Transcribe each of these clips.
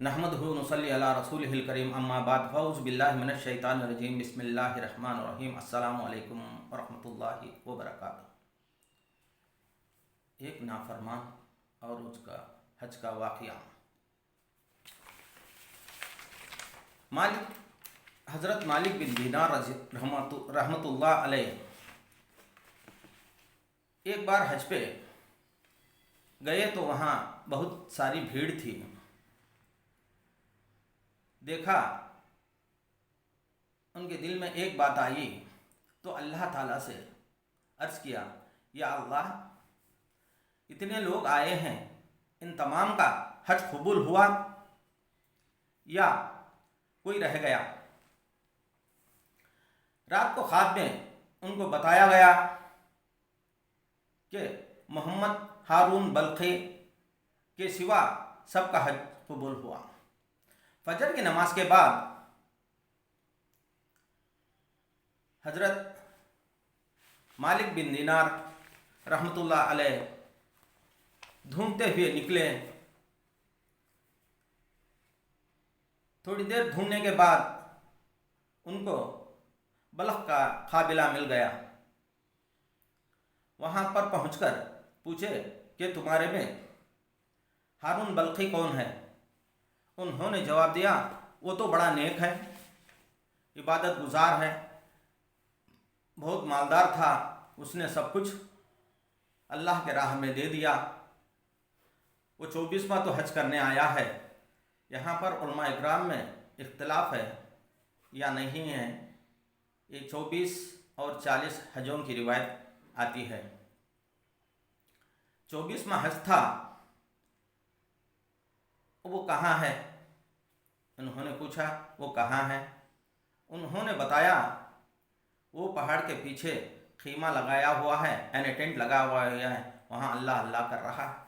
नहमदुहु व नुसल्ली अला रसूलिहिल करीम अम्मा बाद फ़ऊज़ बिल्लाहि मिनश शैतानिर रजीम बिस्मिल्लाहिर रहमानिर रहीम अस्सलामु अलैकुम व रहमतुल्लाहि व बरकातुहू। एक नाफरमान और उसका हज का वाक़या। मालिक हज़रत मालिक बिन दीनार रहमतुल्लाह अलैह एक बार हज पे गए तो वहाँ बहुत सारी भीड़ थी। देखा उनके दिल में एक बात आई तो अल्लाह ताला से अर्ज़ किया, या अल्लाह, इतने लोग आए हैं, इन तमाम का हज कबूल हुआ या कोई रह गया? रात को ख्वाब में उनको बताया गया कि मोहम्मद हारून बल्खी के सिवा सबका हज कबूल हुआ। फजर की नमाज के बाद हजरत मालिक बिन दीनार रहमतुल्लाह अलैह ढूंढते हुए निकले। थोड़ी देर ढूंढने के बाद उनको बल्ख का काबिला मिल गया। वहाँ पर पहुंचकर पूछे कि तुम्हारे में हारून बल्खी कौन है? उन्होंने जवाब दिया, वो तो बड़ा नेक है, इबादत गुजार है, बहुत मालदार था, उसने सब कुछ अल्लाह के राह में दे दिया। वो 24वां तो हज करने आया है। यहाँ पर उलमा इकराम में इख्तिलाफ है या नहीं है। ये 24 और 40 हजों की रिवायत आती है। 24वां हज था, वो कहाँ है? उन्होंने पूछा, वो कहाँ है? उन्होंने बताया, वो पहाड़ के पीछे खीमा लगाया हुआ है, यानी टेंट लगा हुआ है, वहाँ अल्लाह अल्लाह कर रहा है।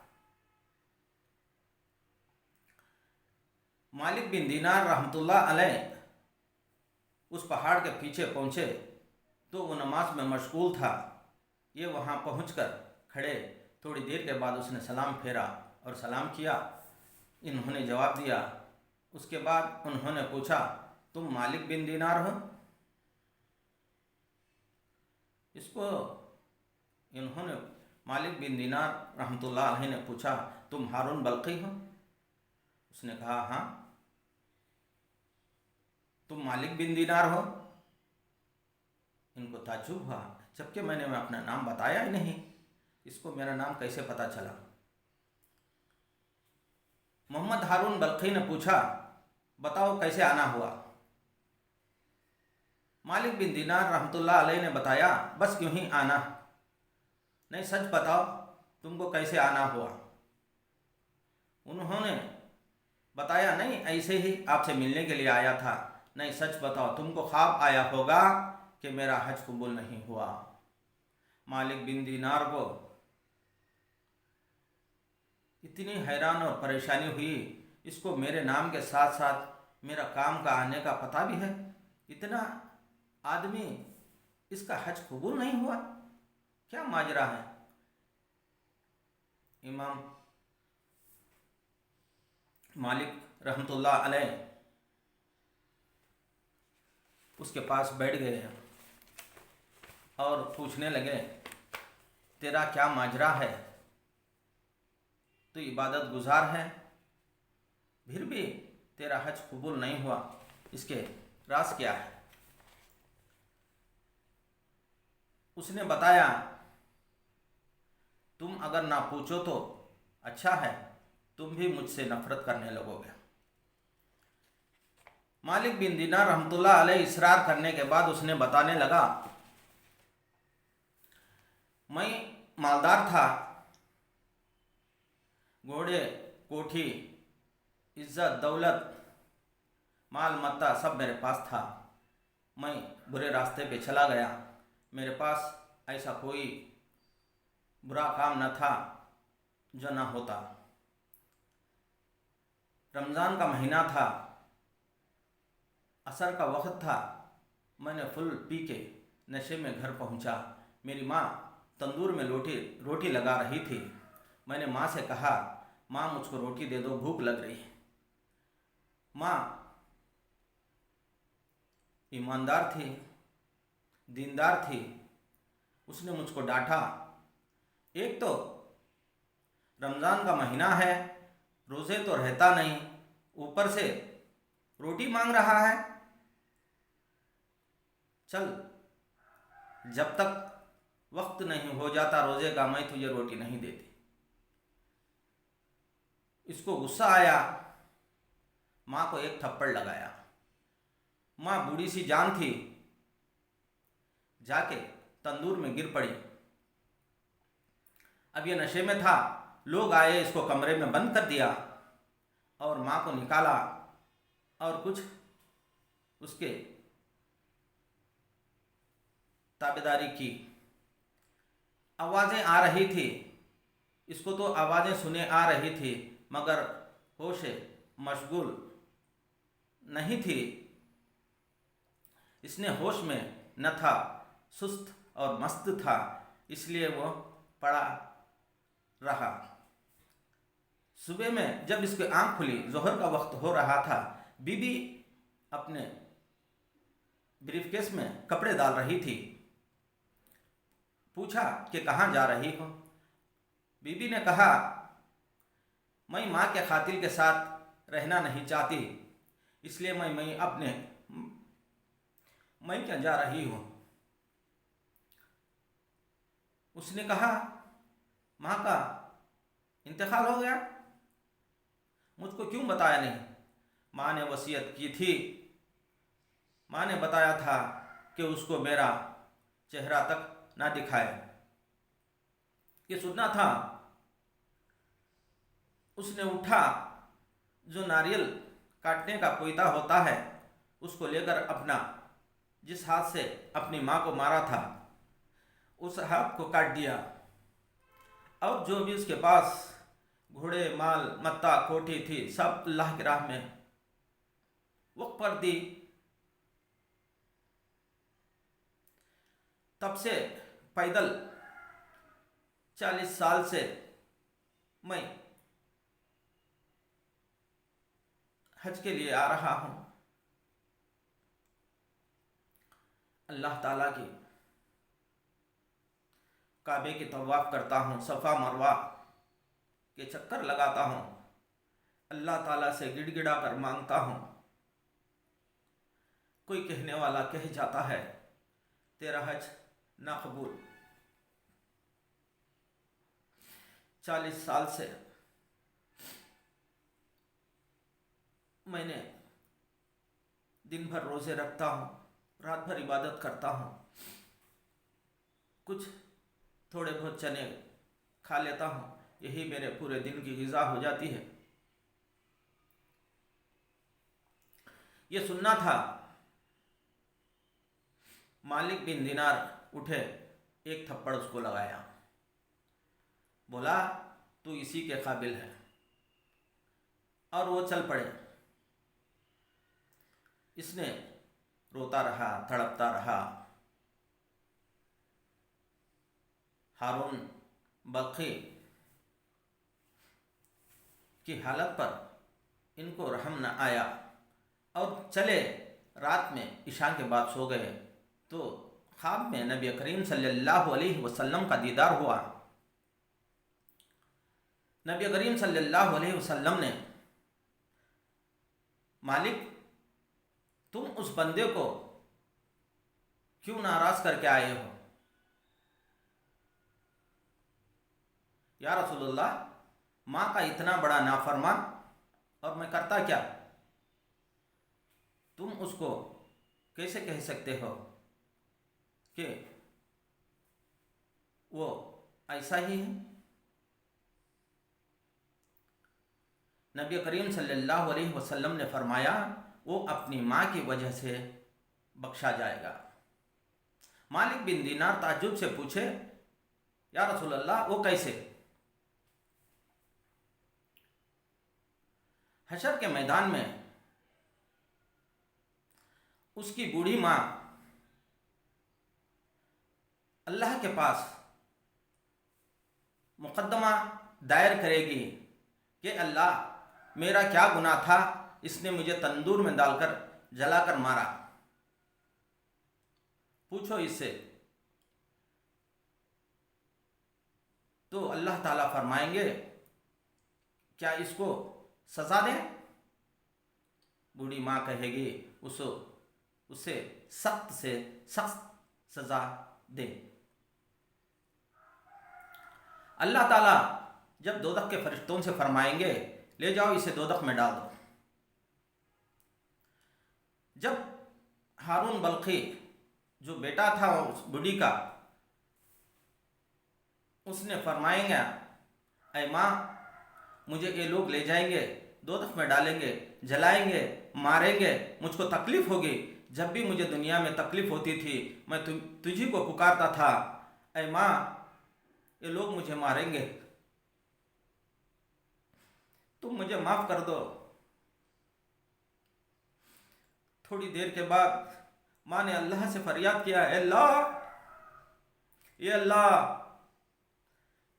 मालिक बिन दीनार रहमतुल्लाह अलैह उस पहाड़ के पीछे पहुँचे तो वो नमाज में मशगूल था। ये वहाँ पहुँचकर खड़े, थोड़ी देर के बाद उसने सलाम फेरा और सलाम किया। इन्होंने जवाब दिया। उसके बाद उन्होंने पूछा, तुम मालिक बिन दीनार हो? इसको इन्होंने मालिक बिन दीनार रहमतुल्लाह अलैह ने पूछा, तुम हारून बल्खी हो? उसने कहा, हाँ। तुम मालिक बिन दीनार हो? इनको ताज्जुब हुआ, जबकि मैंने अपना नाम बताया ही नहीं, इसको मेरा नाम कैसे पता चला? मोहम्मद हारून बल्खी ने पूछा, बताओ कैसे आना हुआ? मालिक बिन दीनार रहमतुल्लाह अलैह ने बताया, बस यूं ही आना। नहीं, सच बताओ तुमको कैसे आना हुआ? उन्होंने बताया, नहीं ऐसे ही आपसे मिलने के लिए आया था। नहीं, सच बताओ, तुमको ख्वाब आया होगा कि मेरा हज कबूल नहीं हुआ। मालिक बिन दीनार को इतनी हैरान और परेशानी हुई, इसको मेरे नाम के साथ साथ मेरा काम का आने का पता भी है, इतना आदमी, इसका हज कबूल नहीं हुआ, क्या माजरा है? इमाम मालिक रहमतुल्लाह अलैह उसके पास बैठ गए और पूछने लगे, तेरा क्या माजरा है? तो इबादत गुजार है, फिर भी तेरा हज कबूल नहीं हुआ, इसके राज क्या है? उसने बताया, तुम अगर ना पूछो तो अच्छा है, तुम भी मुझसे नफरत करने लगोगे। मालिक बिन दीनार रहमतुल्लाह अलैह इसरार करने के बाद उसने बताने लगा, मैं मालदार था, घोड़े, कोठी, इज्जत, दौलत, माल मत्ता सब मेरे पास था। मैं बुरे रास्ते पे चला गया, मेरे पास ऐसा कोई बुरा काम न था जो ना होता। रमज़ान का महीना था, असर का वक्त था, मैंने फुल पी के नशे में घर पहुंचा। मेरी माँ तंदूर में रोटी लगा रही थी। मैंने माँ से कहा, माँ मुझको रोटी दे दो, भूख लग रही है। माँ ईमानदार थी, दीनदार थी, उसने मुझको डांटा। एक तो रमज़ान का महीना है, रोज़े तो रहता नहीं, ऊपर से रोटी मांग रहा है। चल, जब तक वक्त नहीं हो जाता रोज़े का, मैं तुझे रोटी नहीं देती। इसको गुस्सा आया, माँ को एक थप्पड़ लगाया। माँ बूढ़ी सी जान थी, जाके तंदूर में गिर पड़ी। अब ये नशे में था, लोग आए, इसको कमरे में बंद कर दिया और माँ को निकाला और कुछ उसके ताबेदारी की। आवाज़ें आ रही थी, इसको तो आवाज़ें सुने आ रही थी, मगर होश मशगूल नहीं थी। इसने होश में न था, सुस्त और मस्त था, इसलिए वो पड़ा रहा। सुबह में जब इसकी आंख खुली, जोहर का वक्त हो रहा था, बीबी अपने ब्रीफकेस में कपड़े डाल रही थी। पूछा कि कहाँ जा रही हो? बीबी ने कहा, मैं माँ के खातिल के साथ रहना नहीं चाहती, इसलिए मैं अपने मैं क्या जा रही हूँ। उसने कहा, माँ का इंतकाल हो गया, मुझको क्यों बताया नहीं? माँ ने वसीयत की थी, माँ ने बताया था कि उसको मेरा चेहरा तक ना दिखाए। ये सुनना था। उसने उठा, जो नारियल काटने का कोयता होता है, उसको लेकर अपना जिस हाथ से अपनी माँ को मारा था, उस हाथ को काट दिया। और जो भी उसके पास घोड़े, माल, मत्ता, कोठी थी, सब अल्लाह की राह में वक़्फ़ कर दी। तब से पैदल 40 साल से मैं हज के लिए आ रहा हूँ। अल्लाह ताला की काबे की तवाफ़ करता हूँ, सफ़ा मरवा के चक्कर लगाता हूँ, अल्लाह ताला से गिड़गिड़ा कर मांगता हूँ। कोई कहने वाला कह जाता है, तेरा हज ना कबूल। 40 साल से मैंने दिन भर रोज़े रखता हूँ, रात भर इबादत करता हूँ, कुछ थोड़े बहुत चने खा लेता हूँ, यही मेरे पूरे दिन की ग़िज़ा हो जाती है। ये सुनना था। मालिक बिन दिनार उठे, एक थप्पड़ उसको लगाया, बोला, तू इसी के काबिल है, और वो चल पड़े। इसने रोता रहा, तड़पता रहा। हारून बल्खी की हालत पर इनको रहम न आया और चले। रात में इशा के बाद सो गए तो ख्वाब में नबी करीम सल्लल्लाहु अलैहि वसल्लम का दीदार हुआ। नबी करीम सल्लल्लाहु अलैहि वसल्लम ने, मालिक तुम उस बंदे को क्यों नाराज़ करके आए हो? या रसूलुल्लाह, माँ का इतना बड़ा नाफरमान और मैं करता क्या? तुम उसको कैसे कह सकते हो कि वो ऐसा ही है? नबी करीम सल्लल्लाहु अलैहि वसल्लम ने फरमाया, वो अपनी माँ की वजह से बख्शा जाएगा। मालिक बिन दीनार ताज्जुब से पूछे, या रसूल अल्लाह, वो कैसे? हशर के मैदान में उसकी बूढ़ी माँ अल्लाह के पास मुकद्दमा दायर करेगी कि अल्लाह, मेरा क्या गुनाह था इसने मुझे तंदूर में डालकर जलाकर मारा। पूछो इससे। तो अल्लाह ताला फरमाएंगे, क्या इसको सजा दें? बूढ़ी माँ कहेगी, उसे सख्त से सख्त सजा दे। अल्लाह ताला जब दोज़ख के फरिश्तों से फरमाएंगे, ले जाओ इसे दोज़ख में डाल दो। जब हारून बल्खी जो बेटा था उस बूढ़ी का, उसने फरमाएंगे, ऐ माँ, मुझे ये लोग ले जाएंगे, दोज़ख में डालेंगे, जलाएंगे, मारेंगे, मुझको तकलीफ़ होगी। जब भी मुझे दुनिया में तकलीफ़ होती थी मैं तुझी को पुकारता था, ऐ माँ, ये लोग मुझे मारेंगे, तुम मुझे माफ़ कर दो। थोड़ी देर के बाद माँ ने अल्लाह से फरियाद किया, अल्लाह, ये अल्लाह,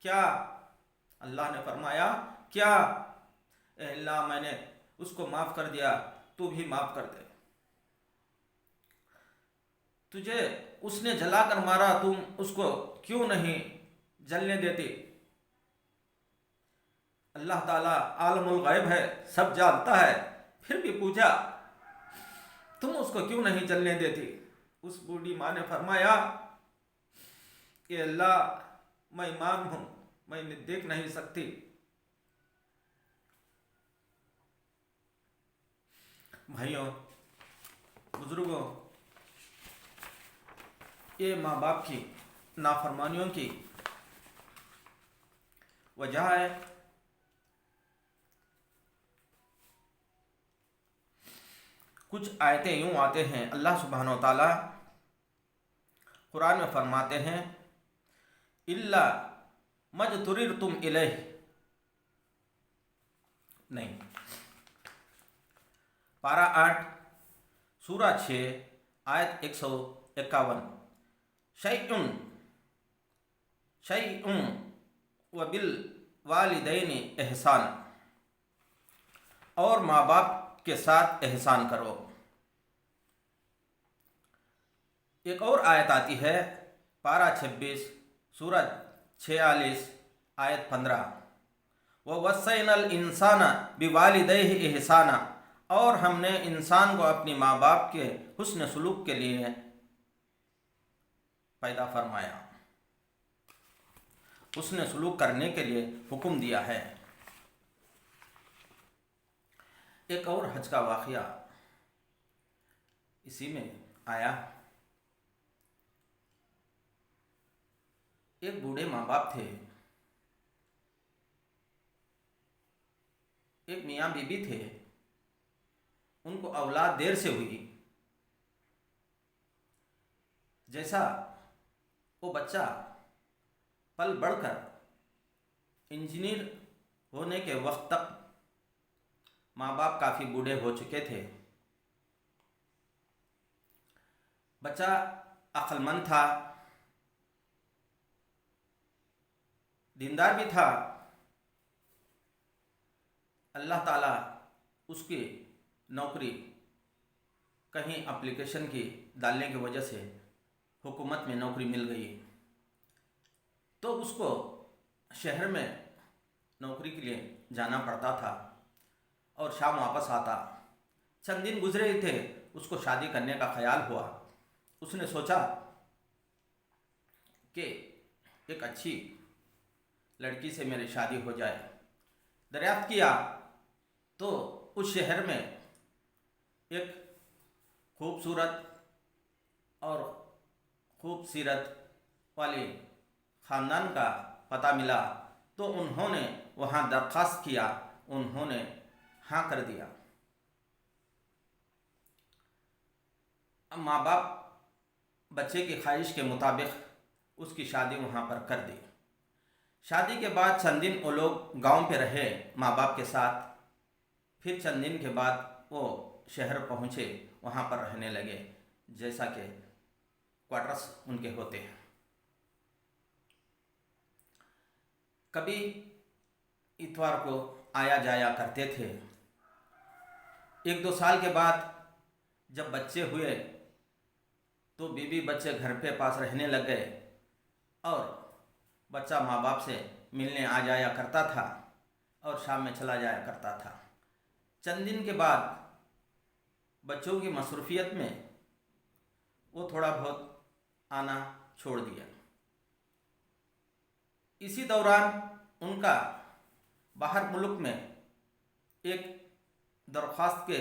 क्या? अल्लाह ने फरमाया, क्या? अल्लाह, मैंने उसको माफ़ कर दिया, तू भी माफ़ कर दे। तुझे उसने जलाकर मारा, तुम उसको क्यों नहीं जलने देती? अल्लाह ताला आलमुल गैब है, सब जानता है, फिर भी पूछा, तुम उसको क्यों नहीं जलने देती? उस बूढ़ी माँ ने फरमाया कि अल्लाह, मैं ईमान हूँ, मैं देख नहीं सकती। भाइयों, बुजुर्गों, ये माँ बाप की नाफरमानियों की वजह है। कुछ आयतें यूँ आते हैं, अल्लाह सुब्हानो ताला कुरान में फरमाते हैं, इल्ला मजतुरिर तुम इलैह, नहीं, पारा 8 सूरा 6 आयत 151, शैउन शैउन व बिल वालिदैनि एहसान, और माँ बाप के साथ एहसान करो। एक और आयत आती है, पारा 26 सूरा 46 आयत 15, व वस्सैनल इंसाना बिवालिदैहि एहसाना, और हमने इंसान को अपनी माँ बाप के हुस्न सलूक के लिए पैदा फरमाया, हुस्न सलूक करने के लिए हुक्म दिया है। एक और हज का वाक़या इसी में आया। एक बूढ़े माँ बाप थे, एक मियाँ बीबी थे, उनको औलाद देर से हुई। जैसा वो बच्चा पल बढ़कर इंजीनियर होने के वक्त तक माँ बाप काफ़ी बूढ़े हो चुके थे। बच्चा अक्लमंद था, दीनदार भी था। अल्लाह ताला उसकी नौकरी कहीं एप्लीकेशन की डालने की वजह से हुकूमत में नौकरी मिल गई, तो उसको शहर में नौकरी के लिए जाना पड़ता था और शाम वापस आता। चंद दिन गुजरे ही थे, उसको शादी करने का ख्याल हुआ। उसने सोचा कि एक अच्छी लड़की से मेरी शादी हो जाए। दरियाफ्त किया तो उस शहर में एक खूबसूरत और खूब सीरत वाले ख़ानदान का पता मिला, तो उन्होंने वहाँ दरख्वास्त किया, उन्होंने हाँ कर दिया। अब माँ बाप बच्चे की ख्वाहिश के मुताबिक उसकी शादी वहाँ पर कर दी। शादी के बाद चंद दिन वो लोग गांव पे रहे माँ बाप के साथ। फिर चंद दिन के बाद वो शहर पहुँचे, वहाँ पर रहने लगे, जैसा कि क्वार्टर्स उनके होते हैं। कभी इतवार को आया जाया करते थे। एक दो साल के बाद जब बच्चे हुए तो बीवी बच्चे घर पे पास रहने लग गए और बच्चा माँ बाप से मिलने आ जाया करता था और शाम में चला जाया करता था। चंद दिन के बाद बच्चों की मसरूफियत में वो थोड़ा बहुत आना छोड़ दिया। इसी दौरान उनका बाहर मुल्क में एक दरख्वास्त के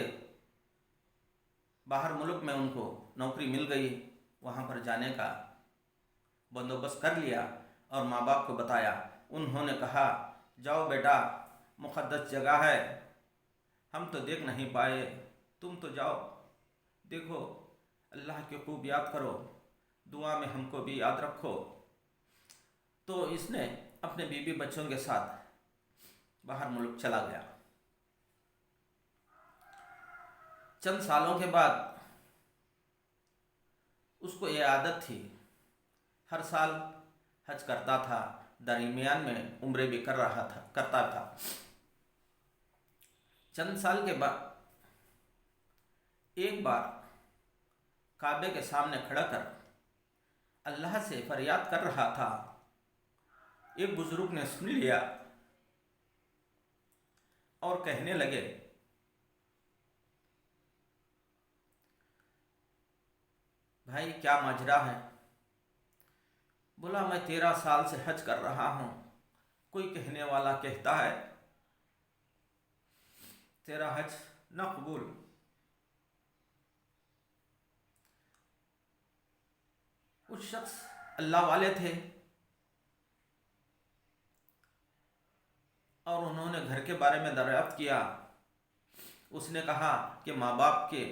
बाहर मुल्क में उनको नौकरी मिल गई। वहाँ पर जाने का बंदोबस्त कर लिया और माँ बाप को बताया। उन्होंने कहा, जाओ बेटा, मुक़द्दस जगह है, हम तो देख नहीं पाए, तुम तो जाओ, देखो, अल्लाह के खूब याद करो, दुआ में हमको भी याद रखो। तो इसने अपने बीवी बच्चों के साथ बाहर मुल्क चला गया। चंद सालों के बाद उसको ये आदत थी, हर साल हज करता था, दरमियान में उम्रे भी करता था। चंद साल के बाद एक बार काबे के सामने खड़ा कर अल्लाह से फरियाद कर रहा था। एक बुजुर्ग ने सुन लिया और कहने लगे, भाई क्या माजरा है? बोला, मैं 13 साल से हज कर रहा हूँ। कोई कहने वाला कहता है तेरा हज न कबूल। उस शख्स अल्लाह वाले थे और उन्होंने घर के बारे में दरियाफ्त किया। उसने कहा कि माँ बाप के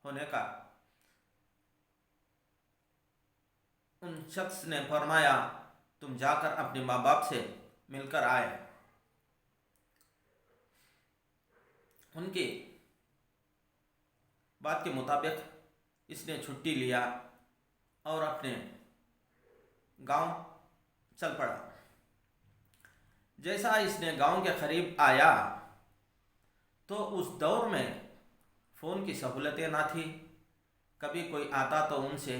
होने का। उन शख्स ने फरमाया, तुम जाकर अपने माँ बाप से मिलकर आए। उनकी बात के मुताबिक इसने छुट्टी लिया और अपने गांव चल पड़ा। जैसा इसने गांव के करीब आया तो उस दौर में फ़ोन की सहूलतें ना थी। कभी कोई आता तो उनसे,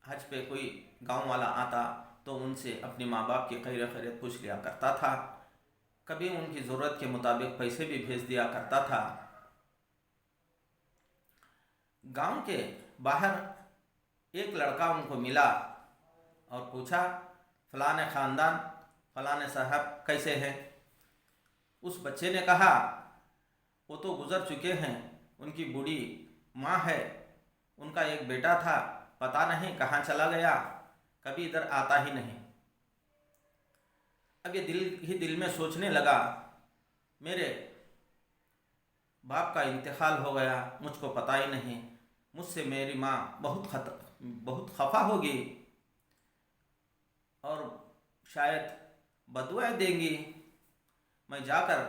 हज पे कोई गांव वाला आता तो उनसे अपने माँ बाप की खैरियत पूछ लिया करता था। कभी उनकी ज़रूरत के मुताबिक पैसे भी भेज दिया करता था। गांव के बाहर एक लड़का उनको मिला और पूछा, फलाने ख़ानदान, फलाने साहब कैसे हैं? उस बच्चे ने कहा, वो तो गुज़र चुके हैं, उनकी बूढ़ी माँ है, उनका एक बेटा था, पता नहीं कहाँ चला गया, कभी इधर आता ही नहीं। अब ये दिल में सोचने लगा, मेरे बाप का इंतकाल हो गया, मुझको पता ही नहीं, मुझसे मेरी माँ बहुत खफा होगी और शायद बदुआएं देंगी। मैं जाकर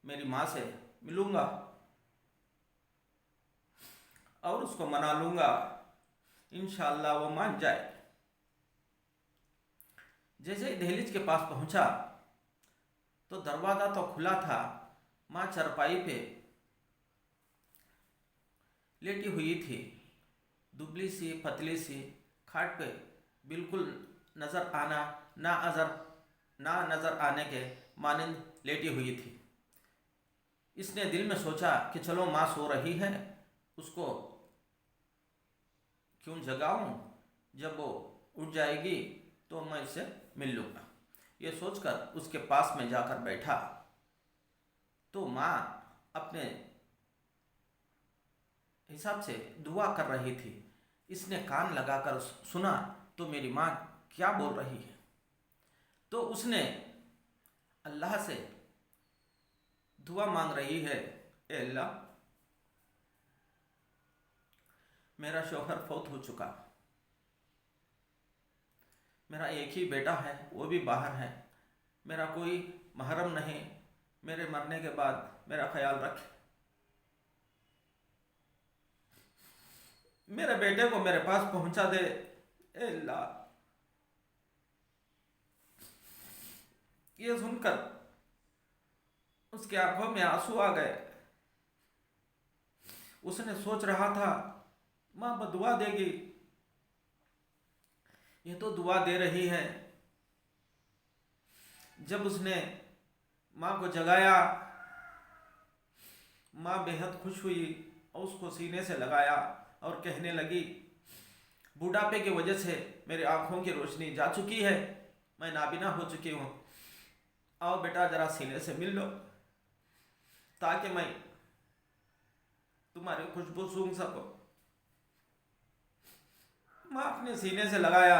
मेरी माँ से मिलूँगा और उसको मना लूँगा, इंशाअल्लाह वो मान जाए। जैसे ही दहलीज के पास पहुँचा तो दरवाज़ा तो खुला था। माँ चरपाई पे लेटी हुई थी, दुबली सी पतली सी, खाट पे बिल्कुल नज़र ना नज़र आने के मानिंद लेटी हुई थी। इसने दिल में सोचा कि चलो माँ सो रही है, उसको क्यों जगाऊं, जब वो उठ जाएगी तो मैं इससे मिल लूँगा। ये सोचकर उसके पास में जाकर बैठा तो माँ अपने हिसाब से दुआ कर रही थी। इसने कान लगाकर सुना तो मेरी माँ क्या बोल रही है। तो उसने अल्लाह से दुआ मांग रही है, ए अल्लाह, मेरा शौहर फौत हो चुका, मेरा एक ही बेटा है, वो भी बाहर है, मेरा कोई महरम नहीं, मेरे मरने के बाद मेरा ख्याल रख, मेरे बेटे को मेरे पास पहुंचा दे, ए अल्लाह। ये सुनकर उसके आंखों में आंसू आ गए। उसने सोच रहा था माँ बदुआ देगी, ये तो दुआ दे रही है। जब उसने माँ को जगाया, माँ बेहद खुश हुई और उसको सीने से लगाया और कहने लगी, बुढ़ापे की वजह से मेरी आंखों की रोशनी जा चुकी है, मैं नाबिना हो चुकी हूँ। आओ बेटा जरा सीने से मिल लो ताकि मैं तुम्हारी खुशबू सूंघ सकूं। माँ अपने सीने से लगाया।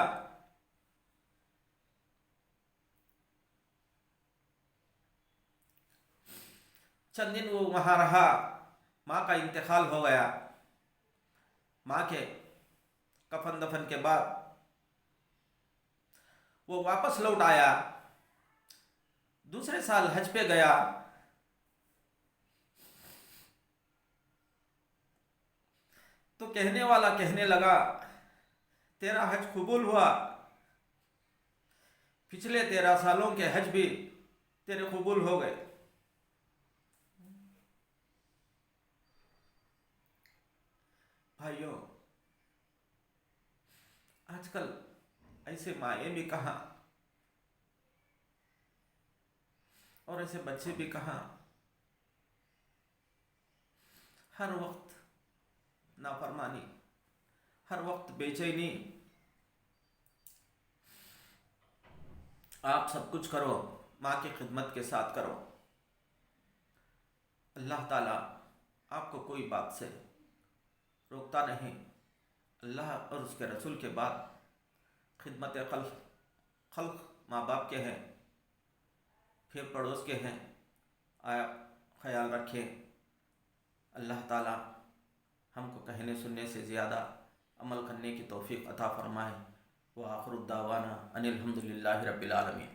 चंद दिन वो वहां रहा। माँ का इंतकाल हो गया। माँ के कफन दफन के बाद वो वापस लौट आया। दूसरे साल हज पे गया। तो कहने वाला कहने लगा, तेरा हज कबूल हुआ, पिछले 13 सालों के हज भी तेरे कबूल हो गए। भाइयों, आजकल ऐसे माए भी कहाँ और ऐसे बच्चे भी कहाँ। हर वक्त नाफरमानी, हर वक्त बेचैनी। आप सब कुछ करो, माँ की खिदमत के साथ करो। अल्लाह ताला आपको कोई बात से रोकता नहीं। अल्लाह और उसके रसूल के बाद खिदमत खल्क माँ बाप के हैं, फिर पड़ोस के हैं। आप ख्याल रखें। अल्लाह ताला हमको कहने सुनने से ज़्यादा अमल करने की तौफीक अता फरमाए। व आखिर दावाना अनिल हम्दुलिल्लाहि रब्बिल आलमीन।